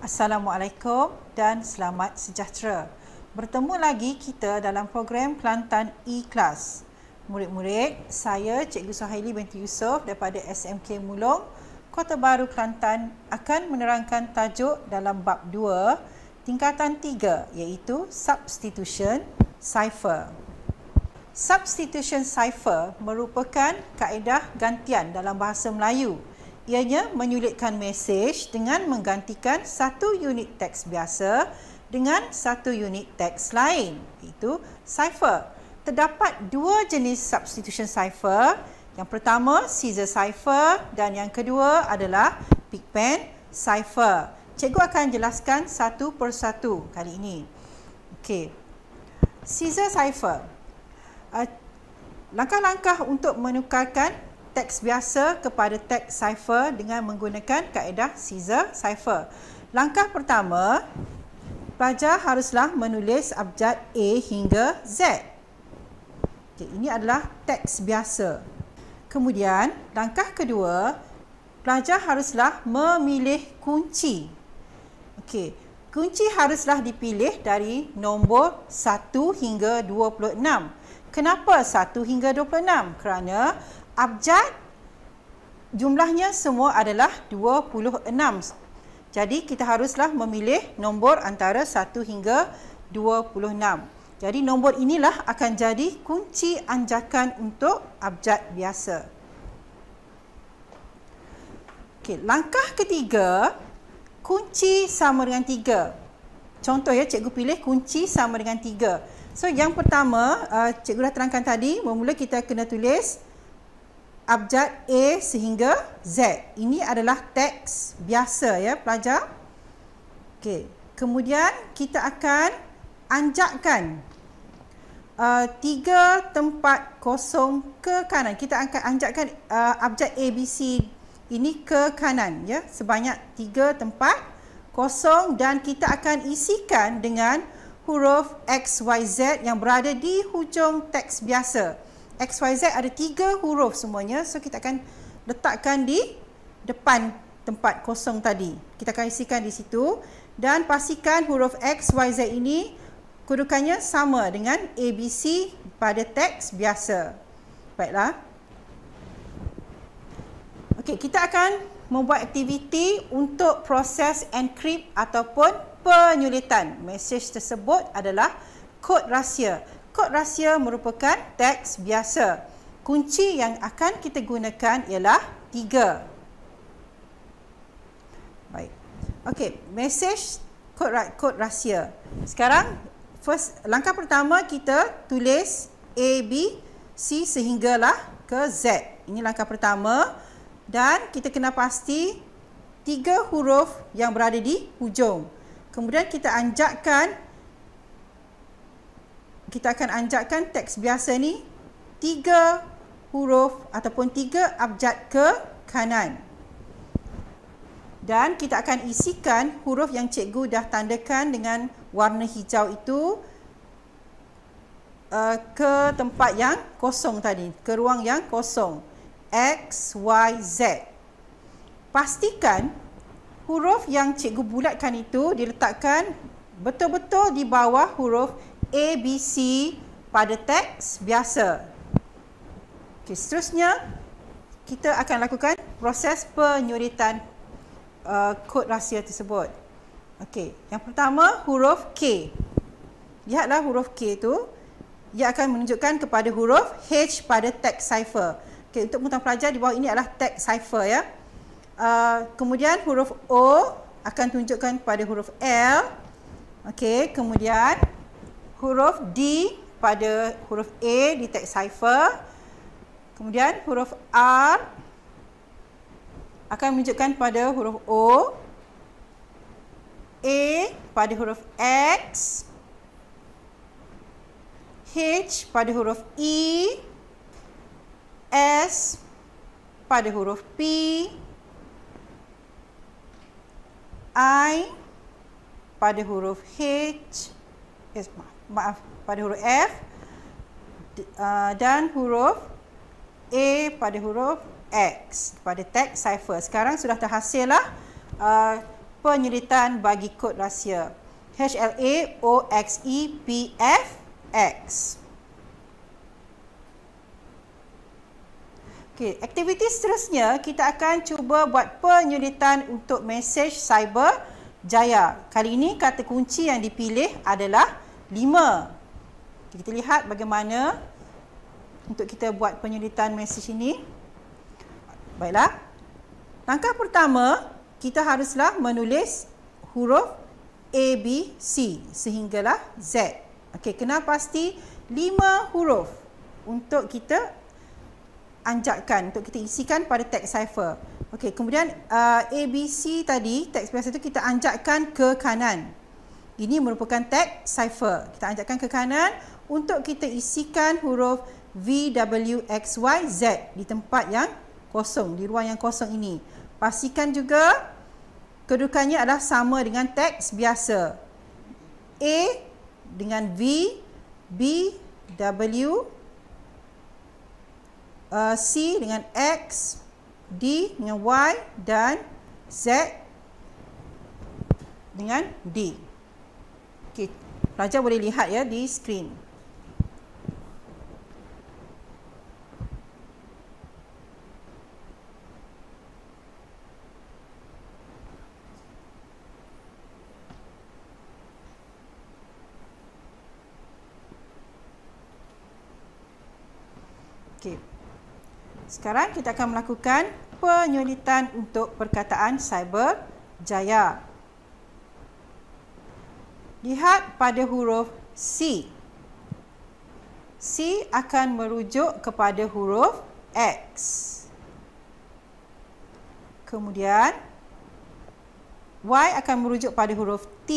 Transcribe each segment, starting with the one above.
Assalamualaikum dan selamat sejahtera. Bertemu lagi kita dalam program Kelantan E-Class. Murid-murid, saya Cikgu Suhaili binti Yusof daripada SMK Mulong, Kota Baru, Kelantan akan menerangkan tajuk dalam bab 2, tingkatan 3 iaitu Substitution Cipher. Substitution cipher merupakan kaedah gantian dalam bahasa Melayu. Ianya menyulitkan mesej dengan menggantikan satu unit teks biasa dengan satu unit teks lain, iaitu cipher. Terdapat dua jenis substitution cipher. Yang pertama, scissor cipher dan yang kedua adalah pigpen cipher. Cikgu akan jelaskan satu persatu kali ini. Okey. Scissor cipher. Langkah-langkah untuk menukarkan teks biasa kepada teks cipher dengan menggunakan kaedah scissor cipher. Langkah pertama, pelajar haruslah menulis abjad A hingga Z. Okay, ini adalah teks biasa. Kemudian, langkah kedua, pelajar haruslah memilih kunci. Okey, kunci haruslah dipilih dari nombor 1 hingga 26. Kenapa 1 hingga 26? Kerana abjad jumlahnya semua adalah 26. Jadi kita haruslah memilih nombor antara 1 hingga 26. Jadi nombor inilah akan jadi kunci anjakan untuk abjad biasa. Okey, langkah ketiga, kunci sama dengan 3. Contoh ya, cikgu pilih kunci sama dengan 3. So yang pertama, cikgu dah terangkan tadi, bermula kita kena tulis abjad A sehingga Z. Ini adalah teks biasa ya pelajar. Okey, kemudian kita akan anjakkan 3 tempat kosong ke kanan. Kita akan anjakkan abjad ABC ini ke kanan ya, sebanyak 3 tempat kosong dan kita akan isikan dengan huruf XYZ yang berada di hujung teks biasa. XYZ ada 3 huruf semuanya, so kita akan letakkan di depan tempat kosong tadi. Kita akan isikan di situ dan pastikan huruf XYZ ini kedudukannya sama dengan ABC pada teks biasa. Baiklah. Okey, kita akan membuat aktiviti untuk proses encrypt ataupun penyulitan. Mesej tersebut adalah kod rahsia. Kod rahsia merupakan teks biasa. Kunci yang akan kita gunakan ialah 3. Baik. Okey, mesej kod rahsia. Sekarang langkah pertama kita tulis A, B, C sehinggalah ke Z. Ini langkah pertama dan kita kena pasti 3 huruf yang berada di hujung. Kemudian kita akan anjakkan teks biasa ni 3 huruf ataupun 3 abjad ke kanan. Dan kita akan isikan huruf yang cikgu dah tandakan dengan warna hijau itu ke tempat yang kosong tadi, ke ruang yang kosong. X, Y, Z. Pastikan huruf yang cikgu bulatkan itu diletakkan betul-betul di bawah huruf A, B, C pada teks biasa. Okey, seterusnya kita akan lakukan proses penyuritan kod rahsia tersebut. Okey, yang pertama huruf K. Lihatlah huruf K itu, ia akan menunjukkan kepada huruf H pada teks cipher. Okey, untuk pengetahuan pelajar di bawah ini adalah teks cipher ya. Kemudian huruf O akan tunjukkan kepada huruf L. Okey, kemudian huruf D pada huruf A di teks cipher. Kemudian huruf R akan menunjukkan pada huruf O. A pada huruf X. H pada huruf E. S pada huruf P. I pada huruf H. Pada huruf F dan huruf A pada huruf X pada teks cipher. Sekarang sudah terhasillah penyulitan bagi kod rahsia. HLAOXEPFX. Okey, aktiviti seterusnya kita akan cuba buat penyulitan untuk mesej cyber jaya. Kali ini kata kunci yang dipilih adalah 5. Kita lihat bagaimana untuk kita buat penyulitan mesej ini. Baiklah. Langkah pertama, kita haruslah menulis huruf A, B, C sehinggalah Z. Okey, kena pasti 5 huruf untuk kita anjakkan, untuk kita isikan pada teks cipher. Okey, kemudian A, B, C tadi, teks biasa itu kita anjakkan ke kanan. Ini merupakan teks cipher. Kita anjakkan ke kanan untuk kita isikan huruf V, W, X, Y, Z di tempat yang kosong, di ruang yang kosong ini. Pastikan juga kedudukannya adalah sama dengan teks biasa. A dengan V, B, W, C dengan X, D dengan Y dan Z dengan D. Okey, pelajar boleh lihat ya di skrin. Okey. Sekarang kita akan melakukan penyulitan untuk perkataan cyber jaya. Lihat pada huruf C. C akan merujuk kepada huruf X. Kemudian Y akan merujuk pada huruf T.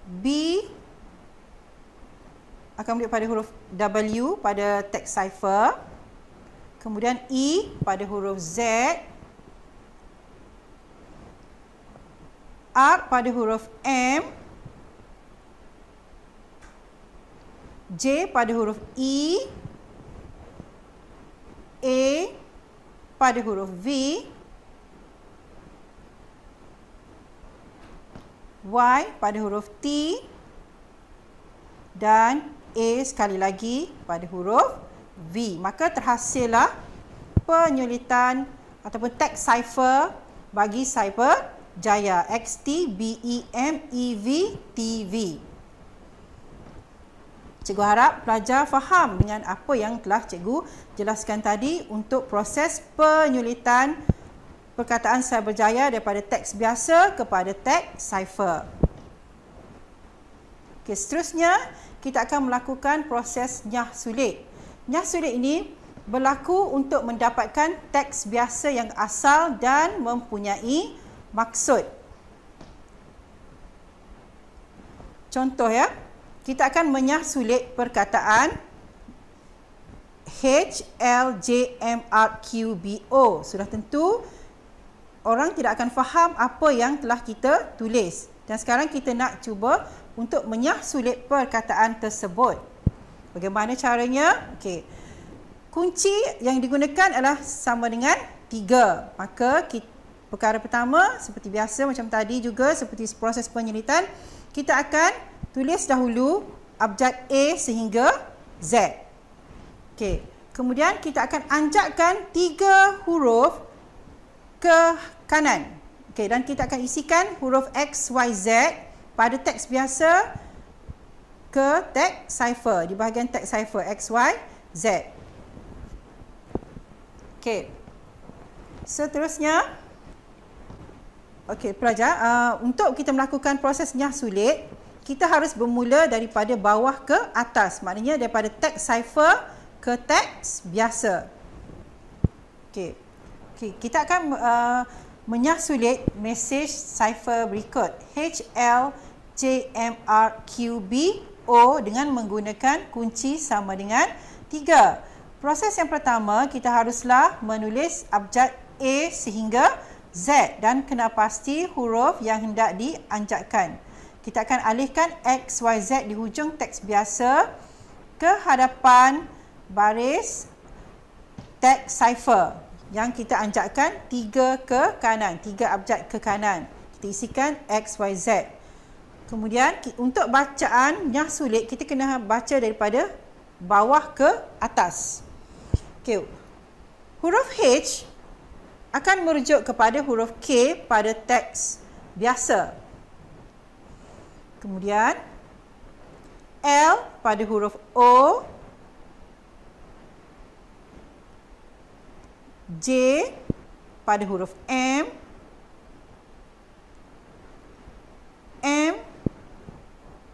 B akan merujuk pada huruf W pada teks cipher. Kemudian E pada huruf Z. R pada huruf M. J pada huruf E. A pada huruf V. Y pada huruf T. Dan A sekali lagi pada huruf V. Maka terhasillah penyulitan ataupun teks cipher bagi cyber jaya. XTBEMEVTV. Cikgu harap pelajar faham dengan apa yang telah cikgu jelaskan tadi untuk proses penyulitan perkataan cyber jaya daripada teks biasa kepada teks cipher. Okey, seterusnya kita akan melakukan proses nyah sulit. Nyah sulit ini berlaku untuk mendapatkan teks biasa yang asal dan mempunyai maksud. Contoh ya, kita akan menyah sulit perkataan HLJMRQBO. Sudah tentu orang tidak akan faham apa yang telah kita tulis. Dan sekarang kita nak cuba untuk menyah sulit perkataan tersebut. Bagaimana caranya? Okey. Kunci yang digunakan adalah sama dengan 3. Maka perkara pertama seperti biasa macam tadi juga seperti proses penyulitan, kita akan tulis dahulu abjad A sehingga Z. Okey. Kemudian kita akan anjakkan 3 huruf ke kanan. Okey, dan kita akan isikan huruf X, Y, Z pada teks biasa ke teks cipher, di bahagian teks cipher X, Y, Z. Okey. Seterusnya, okey pelajar, untuk kita melakukan proses nyah sulit, kita harus bermula daripada bawah ke atas. Maknanya daripada teks cipher ke teks biasa. Okey. Okey, kita akan menyah sulit mesej cipher berikut. HLJMRQBO dengan menggunakan kunci sama dengan 3. Proses yang pertama, kita haruslah menulis abjad A sehingga Z dan kena pasti huruf yang hendak dianjakkan. Kita akan alihkan X, Y, Z di hujung teks biasa ke hadapan baris teks cipher. yang kita anjakkan 3 ke kanan, 3 abjad ke kanan. Kita isikan X, Y, Z. Kemudian untuk bacaan yang sulit, kita kena baca daripada bawah ke atas. Okay. Huruf H akan merujuk kepada huruf K pada teks biasa. Kemudian L pada huruf O, J pada huruf M, M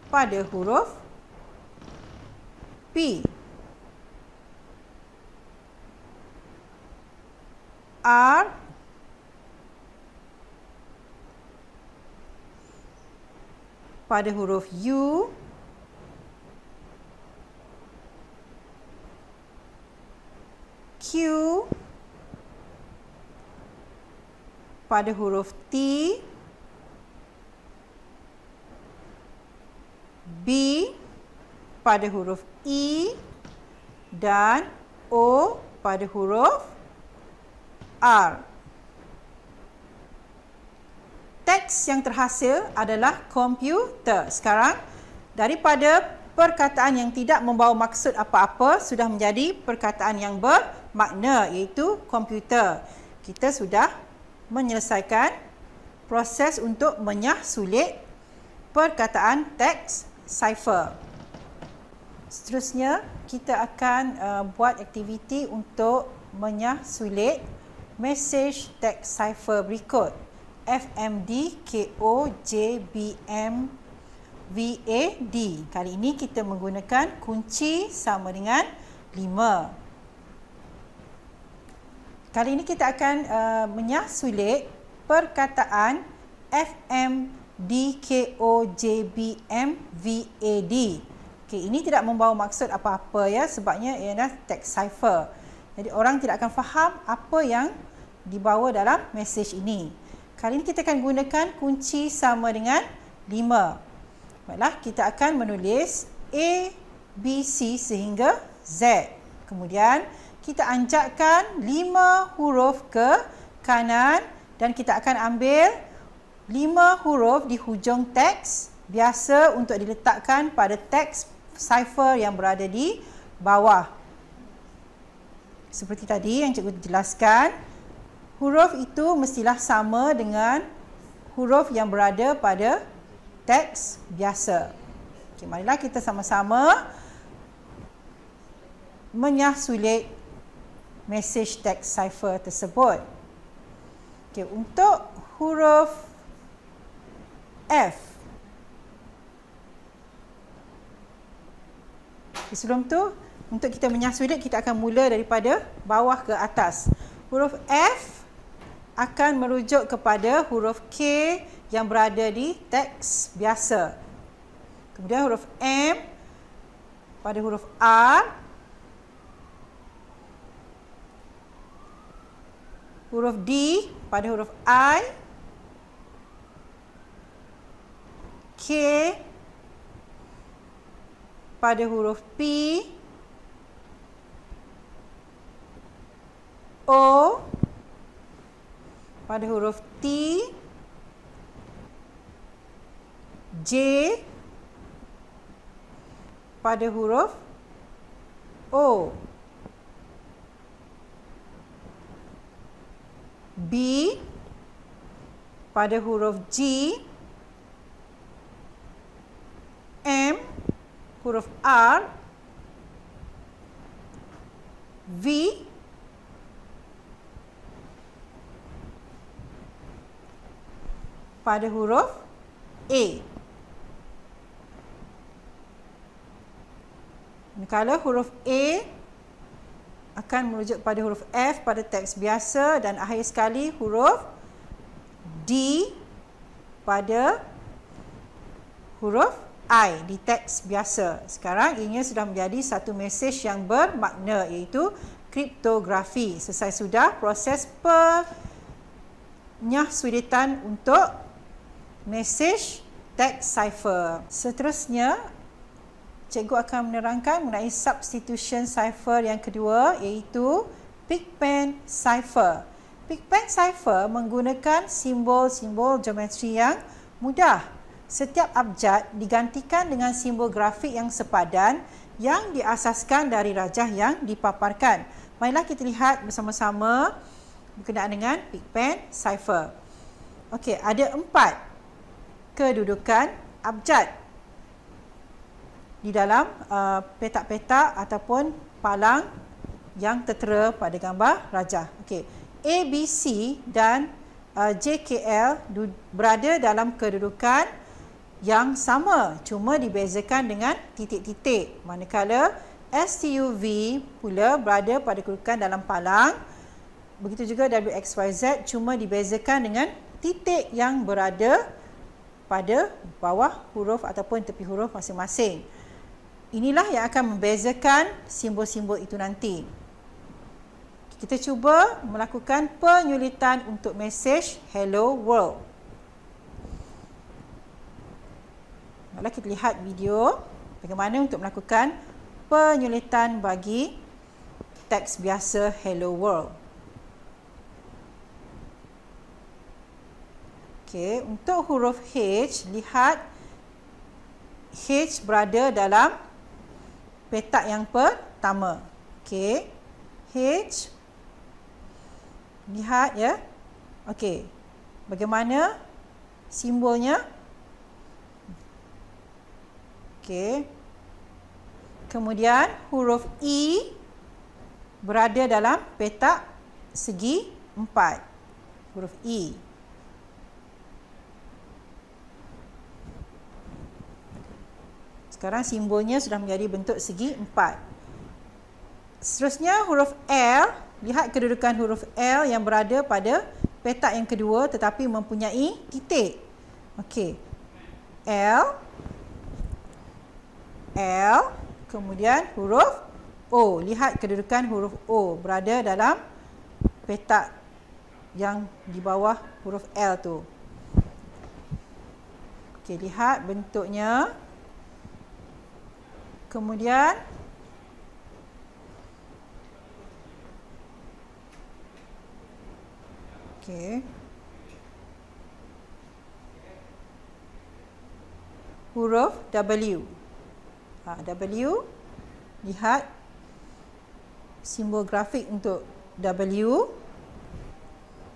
pada huruf P, R pada huruf U, Q pada huruf T, B pada huruf E dan O pada huruf R. Teks yang terhasil adalah komputer. Sekarang, daripada perkataan yang tidak membawa maksud apa-apa sudah menjadi perkataan yang bermakna, iaitu komputer. Kita sudah menyelesaikan proses untuk menyah sulit perkataan teks cipher. Seterusnya, kita akan buat aktiviti untuk menyah sulit mesej teks cipher berikut. FMD, KO, JBM, VAD. Kali ini kita menggunakan kunci sama dengan 5. Kali ini kita akan menyah sulit perkataan FMD, KO, JBM, VAD. Okay, ini tidak membawa maksud apa-apa ya, sebabnya ialah teks cipher. Jadi orang tidak akan faham apa yang dibawa dalam mesej ini. Kali ini kita akan gunakan kunci sama dengan 5. Baiklah, kita akan menulis A, B, C sehingga Z. Kemudian kita anjakkan 5 huruf ke kanan dan kita akan ambil 5 huruf di hujung teks biasa untuk diletakkan pada teks cipher yang berada di bawah. Seperti tadi yang cikgu jelaskan, huruf itu mestilah sama dengan huruf yang berada pada teks biasa. Okay, marilah kita sama-sama menyah sulit mesej teks cipher tersebut. Okay, untuk huruf F. Okay, sebelum tu, untuk kita menyah sulit, kita akan mula daripada bawah ke atas. Huruf F akan merujuk kepada huruf K yang berada di teks biasa. Kemudian huruf M pada huruf R, huruf D pada huruf I, K pada huruf P, O pada huruf T, J pada huruf O, B pada huruf G, M huruf R, V pada huruf A. Kalau huruf A akan merujuk pada huruf F pada teks biasa dan akhir sekali huruf D pada huruf I di teks biasa. Sekarang ianya sudah menjadi satu mesej yang bermakna, iaitu kriptografi. Selesai sudah proses penyahsulitan untuk mesej teks cipher. Seterusnya, cikgu akan menerangkan mengenai substitution cipher yang kedua, iaitu Pigpen cipher. Pigpen cipher menggunakan simbol-simbol geometri yang mudah. Setiap abjad digantikan dengan simbol grafik yang sepadan yang diasaskan dari rajah yang dipaparkan. Marilah kita lihat bersama-sama berkenaan dengan Pigpen cipher. Okey, ada 4 kedudukan abjad di dalam petak-petak ataupun palang yang tertera pada gambar rajah. Okey, A, B, C dan J, K, L berada dalam kedudukan yang sama, cuma dibezakan dengan titik-titik. Manakala S, T, U, V pula berada pada kedudukan dalam palang. Begitu juga W, X, Y, Z cuma dibezakan dengan titik yang berada pada bawah huruf ataupun tepi huruf masing-masing. Inilah yang akan membezakan simbol-simbol itu nanti. Kita cuba melakukan penyulitan untuk mesej Hello World. Mari kita lihat video bagaimana untuk melakukan penyulitan bagi teks biasa Hello World. Okey, untuk huruf H, lihat H berada dalam petak yang pertama. Okey, H. Lihat ya. Okey. Bagaimana simbolnya? Okey. Kemudian huruf E berada dalam petak segi 4. Huruf E. Sekarang simbolnya sudah menjadi bentuk segi 4. Seterusnya huruf L. Lihat kedudukan huruf L yang berada pada petak yang kedua tetapi mempunyai titik. Okey. L. Kemudian huruf O. Lihat kedudukan huruf O berada dalam petak yang di bawah huruf L tu. Okey, lihat bentuknya. Kemudian huruf W. W. Lihat simbol grafik untuk W.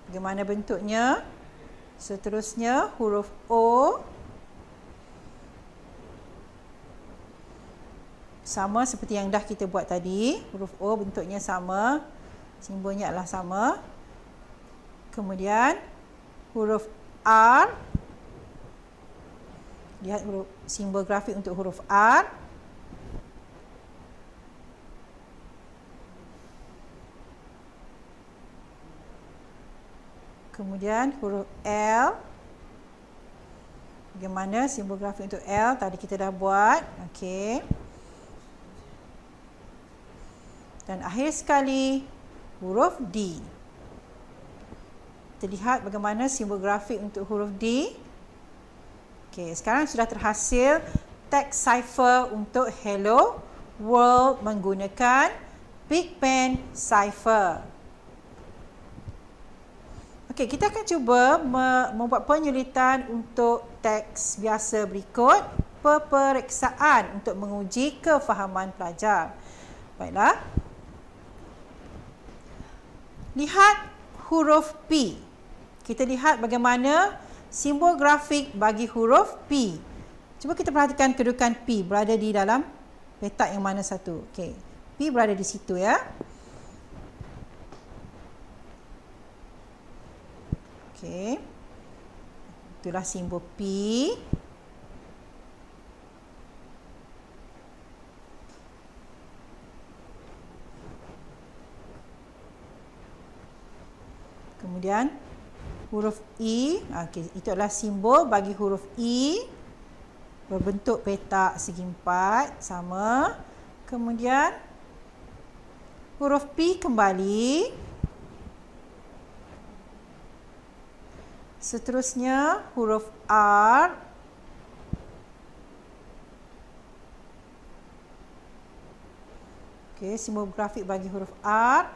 Bagaimana bentuknya? Seterusnya huruf O. Sama seperti yang dah kita buat tadi. Huruf O bentuknya sama. Simbolnya adalah sama. Kemudian huruf R. Lihat simbol grafik untuk huruf R. Kemudian huruf L. Bagaimana simbol grafik untuk L? Tadi kita dah buat. Okey. Dan akhir sekali huruf D. Kita lihat bagaimana simbol grafik untuk huruf D. Okey, sekarang sudah terhasil teks cipher untuk Hello World menggunakan Pigpen cipher. Okey, kita akan cuba membuat penyulitan untuk teks biasa berikut. Peperiksaan untuk menguji kefahaman pelajar. Baiklah. Lihat huruf P. Kita lihat bagaimana simbol grafik bagi huruf P. Cuba kita perhatikan kedudukan P berada di dalam petak yang mana satu. Okey. P berada di situ ya. Okey. Itulah simbol P. Kemudian huruf E, okay, itu adalah simbol bagi huruf E berbentuk petak segi 4 sama. Kemudian huruf P kembali. Seterusnya huruf R. Okey, simbol grafik bagi huruf R.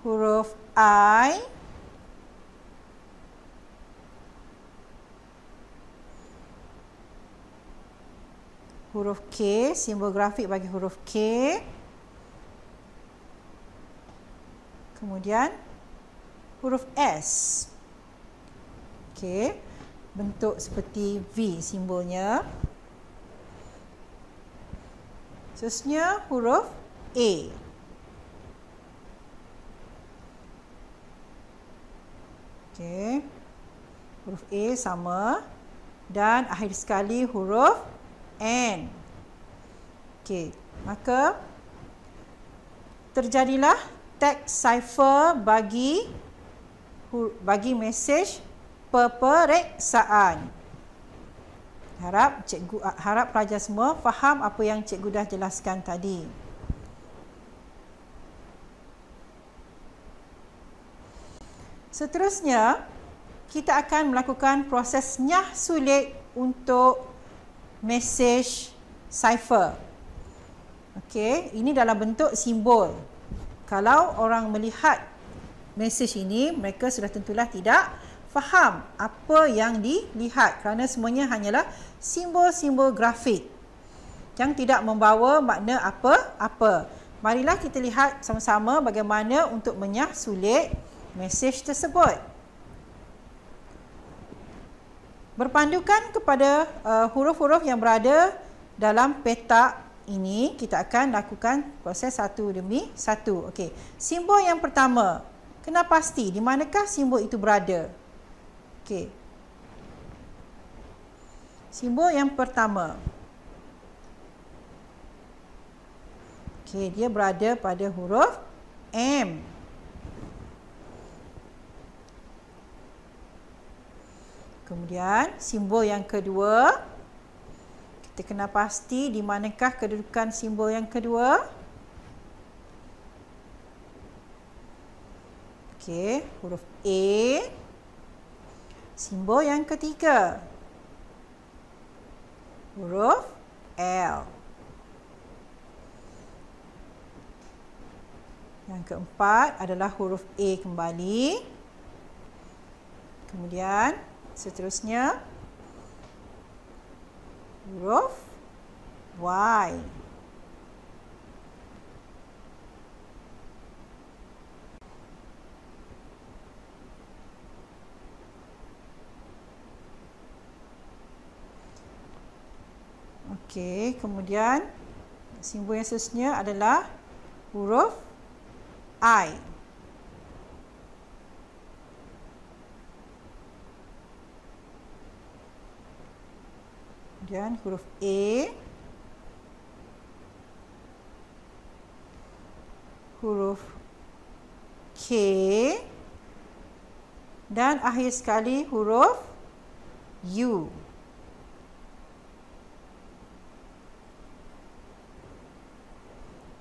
huruf I, huruf K, simbol grafik bagi huruf K. Kemudian huruf S. Okey, bentuk seperti V simbolnya. Seterusnya huruf A. Okey. Huruf A sama, dan akhir sekali huruf N. Okey, maka terjadilah teks cipher bagi mesej peperiksaan. Harap pelajar semua faham apa yang cikgu dah jelaskan tadi. Seterusnya, kita akan melakukan proses nyah sulit untuk mesej cipher. Okey, ini dalam bentuk simbol. Kalau orang melihat mesej ini, mereka sudah tentulah tidak faham apa yang dilihat kerana semuanya hanyalah simbol-simbol grafik yang tidak membawa makna apa-apa. Marilah kita lihat sama-sama bagaimana untuk menyah sulit mesej tersebut. Berpandukan kepada huruf-huruf yang berada dalam petak ini, kita akan lakukan proses satu demi satu. Okey, simbol yang pertama, kena pasti di manakah simbol itu berada. Okey, simbol yang pertama. Okey, dia berada pada huruf M. Kemudian simbol yang kedua, kita kena pasti di manakah kedudukan simbol yang kedua. Okey, huruf A. Simbol yang ketiga, huruf L. Yang keempat adalah huruf A kembali. Kemudian seterusnya huruf Y. Okey, kemudian simbol yang seterusnya adalah huruf I. Kemudian huruf A, huruf K, dan akhir sekali huruf U.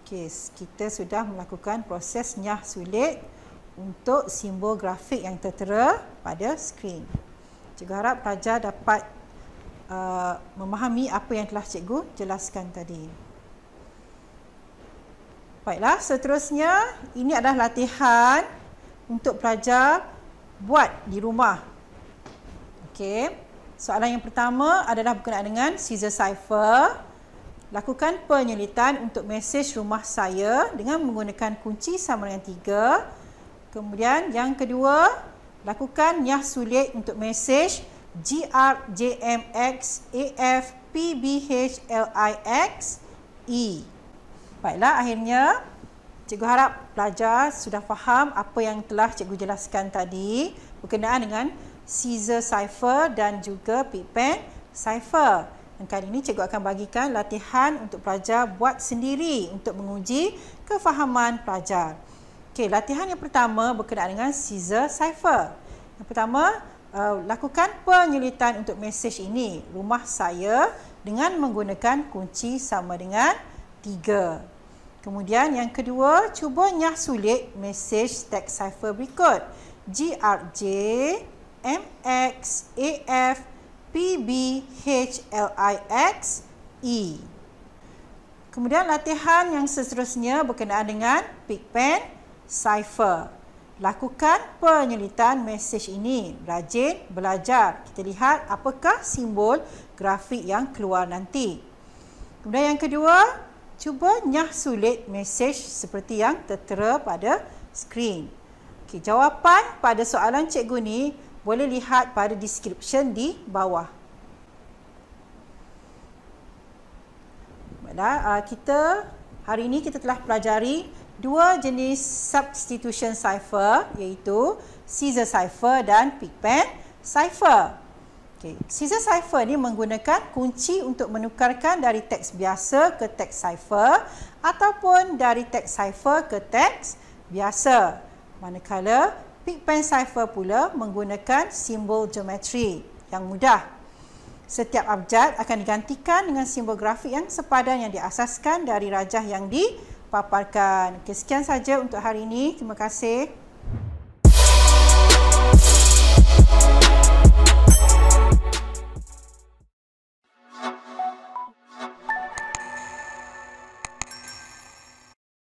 Okey, kita sudah melakukan proses nyah sulit untuk simbol grafik yang tertera pada skrin. Cikgu harap pelajar dapat memahami apa yang telah cikgu jelaskan tadi. Baiklah, seterusnya ini adalah latihan untuk pelajar buat di rumah. Okey, soalan yang pertama adalah berkenaan dengan scissor cipher. Lakukan penyelidikan untuk mesej rumah saya dengan menggunakan kunci sama dengan 3. Kemudian yang kedua, lakukan nyah sulit untuk mesej GRJMXAFPBHLIXE. Baiklah, akhirnya cikgu harap pelajar sudah faham apa yang telah cikgu jelaskan tadi berkenaan dengan scissor cipher dan juga pigpen cipher. Dan kali ini cikgu akan bagikan latihan untuk pelajar buat sendiri untuk menguji kefahaman pelajar. Okey, latihan yang pertama berkenaan dengan scissor cipher. Yang pertama, lakukan penyulitan untuk mesej ini, rumah saya, dengan menggunakan kunci sama dengan 3. Kemudian yang kedua, cuba nyah sulit mesej teks cipher berikut. GRJMXAFPBHLIXE. Kemudian latihan yang seterusnya berkenaan dengan pigpen cipher. Lakukan penyelidikan mesej ini. Rajin belajar. Kita lihat apakah simbol grafik yang keluar nanti. Kemudian yang kedua, cuba nyah sulit mesej seperti yang tertera pada skrin. Okey, jawapan pada soalan cikgu ni boleh lihat pada description di bawah. Baiklah, hari ini kita telah pelajari dua jenis substitution cipher, iaitu scissor cipher dan pigpen cipher. Okay. Scissor cipher ni menggunakan kunci untuk menukarkan dari teks biasa ke teks cipher ataupun dari teks cipher ke teks biasa. Manakala pigpen cipher pula menggunakan simbol geometri yang mudah. Setiap abjad akan digantikan dengan simbol grafik yang sepadan yang diasaskan dari rajah yang dipaparkan. Okay, sekian saja untuk hari ini. Terima kasih.